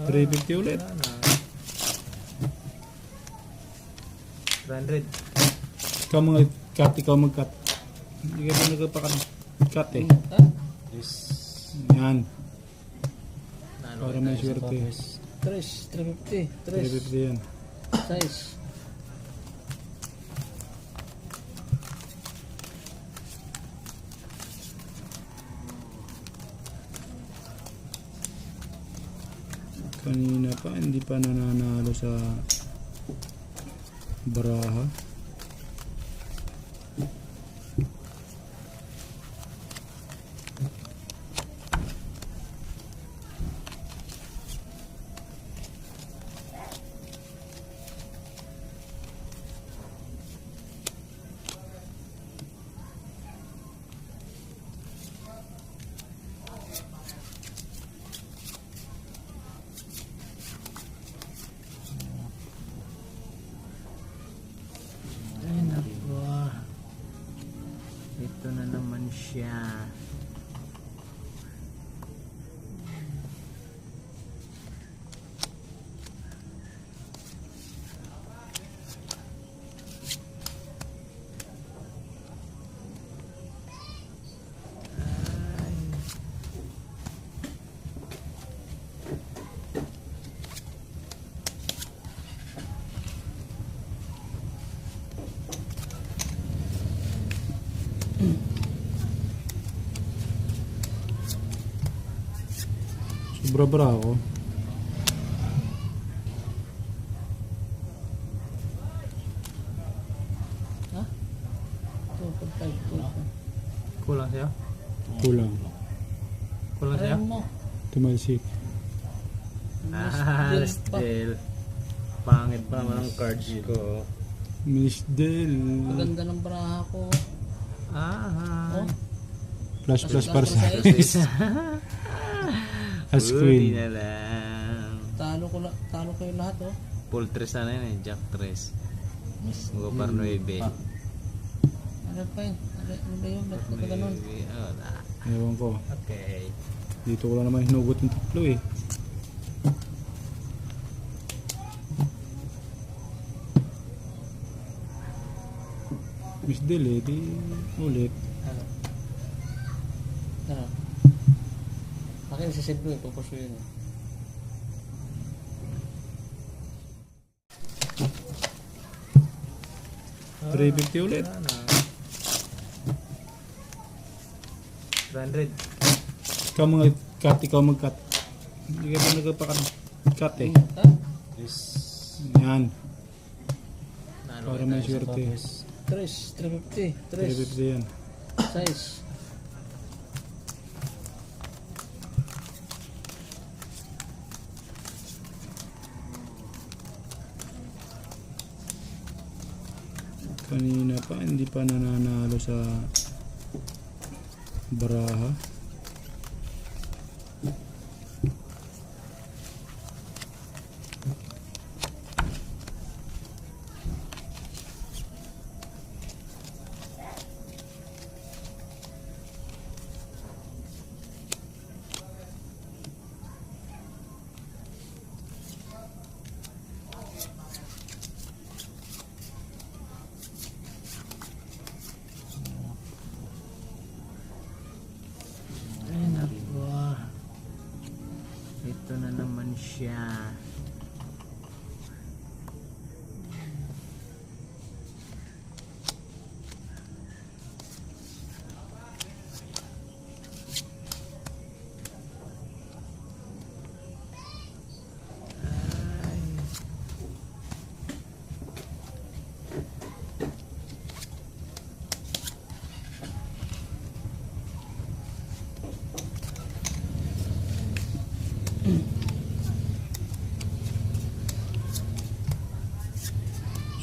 350 ulit. 300. Ikaw mga cut, ikaw mag-cut. Hindi ka ba nagpapakat eh. Yes. Yan. Para may swerte. 350. 350 yan. Size. Kanina pa, hindi pa nananalo sa baraha. Ay nako. Ito na naman siya. Sobra bra ako. Ha? 2.5. Kulang siya? Kulang. Kulang siya? Aray mo. Tumalsik. Still. Pangit pa naman ang cards ko. Miss Del. Maganda ng baraha ko. Oh. Plus Plus para sa size. as Buti queen. na lang. Talo kayo lahat oh. Full 3 sana yun eh. Jack 3. Go par 9. Ano pa yun? Ano ba yun? Ba't ka ganun? Ewan ko. Okay. Dito ko lang naman hinugot yung tatlo eh. Miss Del eh, di ulit. Ano? Akin si Siblo eh. Pupuso yun eh. $350 ulit. 300. Ikaw mga cut, ikaw mag-cut. Hindi ka ba nagpapakat eh. Ha? Yes. Yan. Para may swerte. 350. 350 yan. Size. Kanina pa, hindi pa nananalo sa baraha. Ay nako. Ito na naman siya.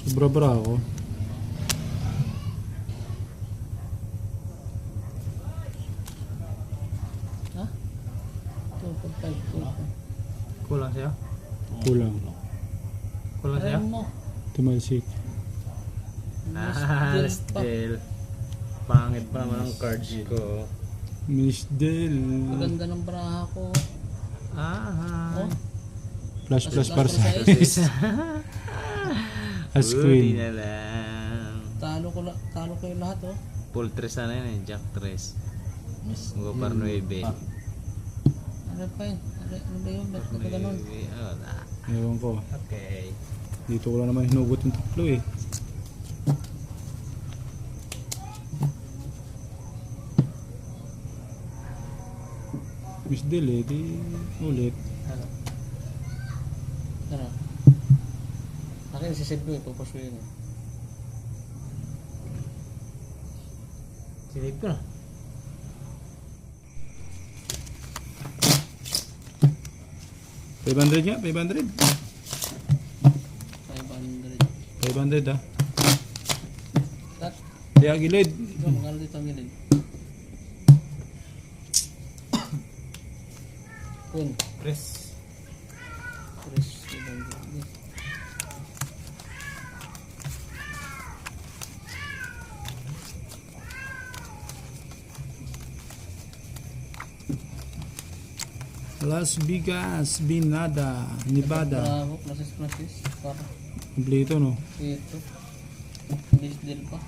Sobra bra ako. Ha? 2.5. Kulang siya? Kulang. Kulang siya? Aray mo. Tumalsik. Still. Pangit pa naman ang cards ko. Miss Del. Maganda ng baraha ko. Oh. Flash plus para sa size. as Buti queen. na lang. Talo ko yung lahat oh. Full 3 na yun eh. Jack 3. Miss. Mga par 9. Ano pa yun? Ano ba yun? Ba't ka ganun? Ewan ko. Okay. Dito ko lang naman hinugot yung tatlo eh. Miss Del eh, di ulit. Ano? Akin sisave ko ito. Paso yun eh. Sinip ko na. $500 nga, 500. 500. 500 ah. Tat. Kaya gilid. Ito, magkano dito ang gilid? Queen. Press. Chris. 500. Las Vegas, Binada, Nevada. Bravo. Plasis. Para. Kompleto no. Ito. Miss deal pa.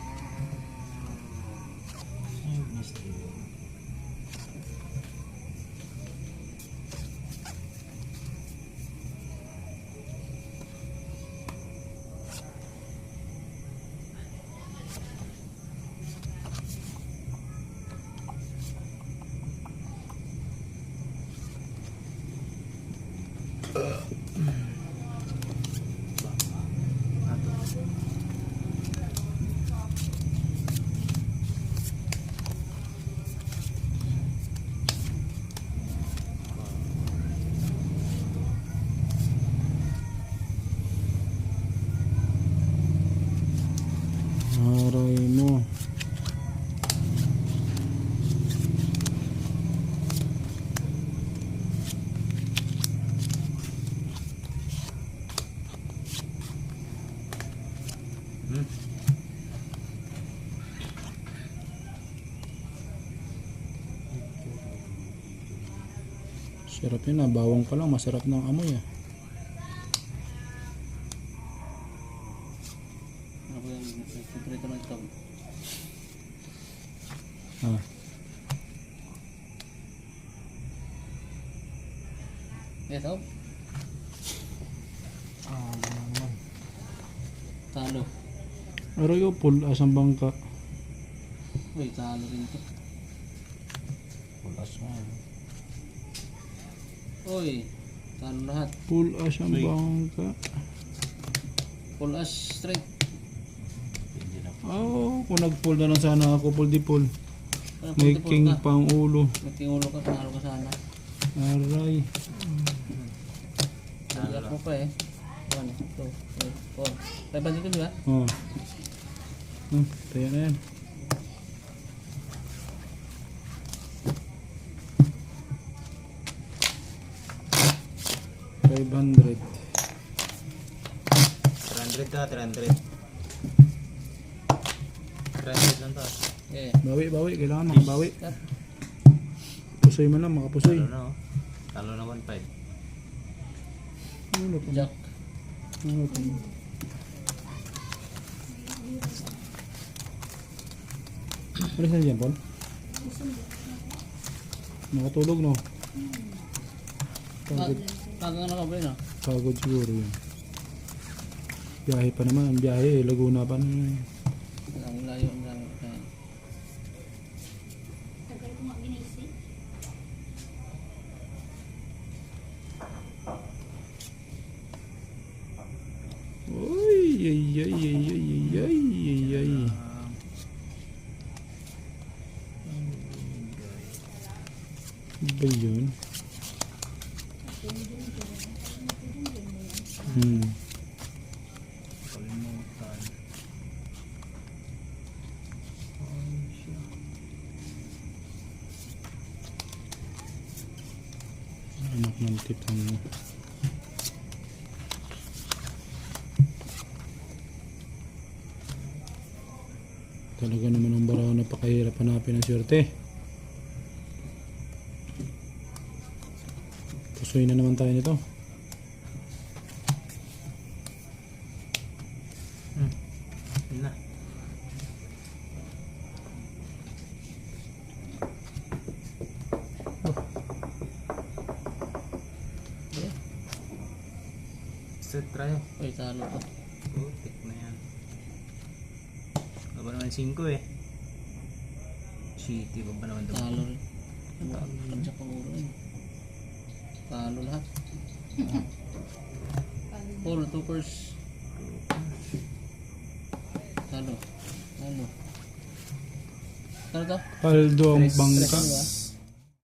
Aray mo. Sarap yun ah, bawang pa lang, masarap ng amoy ah. Ano ba yung favorito ng ito? Ah, Yes, oh. Talo. aray ko, full asang bangka. Uy, talo rin to. Pulas nga. Uy, talo lahat. Full asang bangka. Full ash straight. Oh, kung nag-pull na lang sana ako, pull di pull. Ano, May pull king ka? pang ulo. May tingulo ka, panalo ka sana. Aray. Nag-up mo pa eh. 1, 2, 3, 4. 5 dito di ba? Oh. Tayo na yan. $500. 300 to, 300. 300 lang to. Yeah. Bawi. Kailangan makabawi. Cut. Pusoy mo lang, makapusoy. Talo na oh. Talo na 1.5. Ano pa? Jack. Ano pa? Ano saan dyan, Paul? Nakatulog, no? Pagod, Tagang na ka ba yun ah? pagod siguro yun. Biyahe pa naman. Biyahe, Laguna pa naman. Ang layo ang layo. Ayan. Tagal ko nga ginising. Uy, ay. Ano ba yun? Anak ng tipang mo. Talaga naman ang baraw na pakahirap hanapin ang swerte. Pusoy na naman tayo nito. Set try. Uy, talo to. Putik na yan. Baba naman 5 eh. Shitty, baba naman daw. Talo rin. Talo pa ulo eh. Talo lahat. All toppers. Talo. Talo. Talo to? Paldo ang Tres bangka. ba?